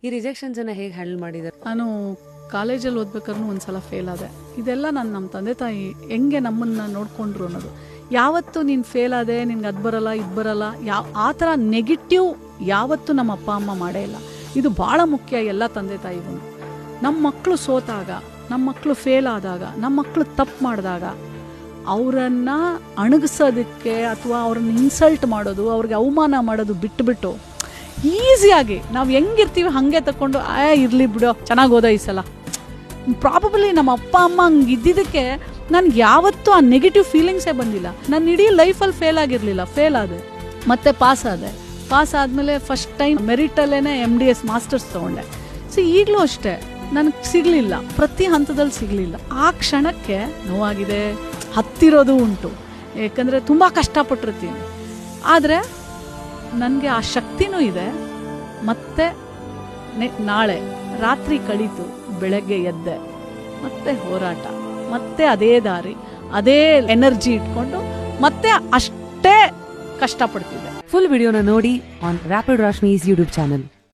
ಈ ರಿಜೆಕ್ಷನ್ಸನ್ನು ಹೇಗೆ ಹ್ಯಾಂಡಲ್ ಮಾಡಿದ್ದಾರೆ? ನಾನು ಕಾಲೇಜಲ್ಲಿ ಓದ್ಬೇಕಾದ್ರೂ ಒಂದ್ಸಲ ಫೇಲ್ ಆದೆ. ಇದೆಲ್ಲ ನಮ್ಮ ತಂದೆ ತಾಯಿ ಹೆಂಗೆ ನಮ್ಮನ್ನು ನೋಡಿಕೊಂಡ್ರು ಅನ್ನೋದು. ಯಾವತ್ತು ನೀನು ಫೇಲ್ ಆದೆ, ನಿನ್ಗೆ ಅದು ಬರಲ್ಲ ಇದು ಬರಲ್ಲ, ಆ ಥರ ನೆಗೆಟಿವ್ ಯಾವತ್ತೂ ನಮ್ಮ ಅಪ್ಪ ಅಮ್ಮ ಮಾಡೇ ಇಲ್ಲ. ಇದು ಭಾಳ ಮುಖ್ಯ ಎಲ್ಲ ತಂದೆ ತಾಯಿಗೂ. ನಮ್ಮ ಮಕ್ಕಳು ಸೋತಾಗ, ನಮ್ಮ ಮಕ್ಕಳು ಫೇಲ್ ಆದಾಗ, ನಮ್ಮ ಮಕ್ಕಳು ತಪ್ಪು ಮಾಡಿದಾಗ ಅವರನ್ನು ಅಣಗಿಸೋದಕ್ಕೆ ಅಥವಾ ಅವ್ರನ್ನ ಇನ್ಸಲ್ಟ್ ಮಾಡೋದು, ಅವ್ರಿಗೆ ಅವಮಾನ ಮಾಡೋದು ಬಿಟ್ಟು ಈಸಿಯಾಗಿ ನಾವು ಹೆಂಗಿರ್ತೀವಿ ಹಾಗೆ ತಗೊಂಡು ಇರಲಿ ಬಿಡೋ ಚೆನ್ನಾಗಿ ಓದೋ ಈ ಸಲ. ಪ್ರಾಬಬ್ಲಿ ನಮ್ಮ ಅಪ್ಪ ಅಮ್ಮ ಹಂಗೆ ಇದ್ದಿದ್ದಕ್ಕೆ ನನಗೆ ಯಾವತ್ತೂ ಆ ನೆಗೆಟಿವ್ ಫೀಲಿಂಗ್ಸೇ ಬಂದಿಲ್ಲ. ನಾನು ಇಡೀ ಲೈಫಲ್ಲಿ ಫೇಲ್ ಆಗಿರಲಿಲ್ಲ, ಫೇಲ್ ಆದೆ ಮತ್ತೆ ಪಾಸ್ ಆದೆ. ಪಾಸ್ ಆದಮೇಲೆ ಫಸ್ಟ್ ಟೈಮ್ ಮೆರಿಟಲ್ಲೇ MDS ಮಾಸ್ಟರ್ಸ್ ತೊಗೊಂಡೆ. ಸೊ ಈಗಲೂ ಅಷ್ಟೇ ನನಗೆ ಸಿಗಲಿಲ್ಲ, ಪ್ರತಿ ಹಂತದಲ್ಲಿ ಸಿಗಲಿಲ್ಲ. ಆ ಕ್ಷಣಕ್ಕೆ ನೋವಾಗಿದೆ, ಹತ್ತಿರೋದು ಉಂಟು, ಯಾಕಂದರೆ ತುಂಬ ಕಷ್ಟಪಟ್ಟಿರ್ತೀನಿ. ಆದರೆ ನನಗೆ ಆ ಶಕ್ತಿನೂ ಇದೆ. ಮತ್ತೆ ನಾಳೆ ರಾತ್ರಿ ಕಳೀತು, ಬೆಳಗ್ಗೆ ಎದ್ದೆ, ಮತ್ತೆ ಹೋರಾಟ, ಮತ್ತೆ ಅದೇ ದಾರಿ, ಅದೇ ಎನರ್ಜಿ ಇಟ್ಕೊಂಡು ಮತ್ತೆ ಅಷ್ಟೇ ಕಷ್ಟಪಡ್ತಿದ್ದೆ. ಫುಲ್ ವಿಡಿಯೋನ ನೋಡಿ ಆನ್ ರ್ಯಾಪಿಡ್ ರಾಶ್ಮೀಸ್ ಯೂಟ್ಯೂಬ್ ಚಾನಲ್.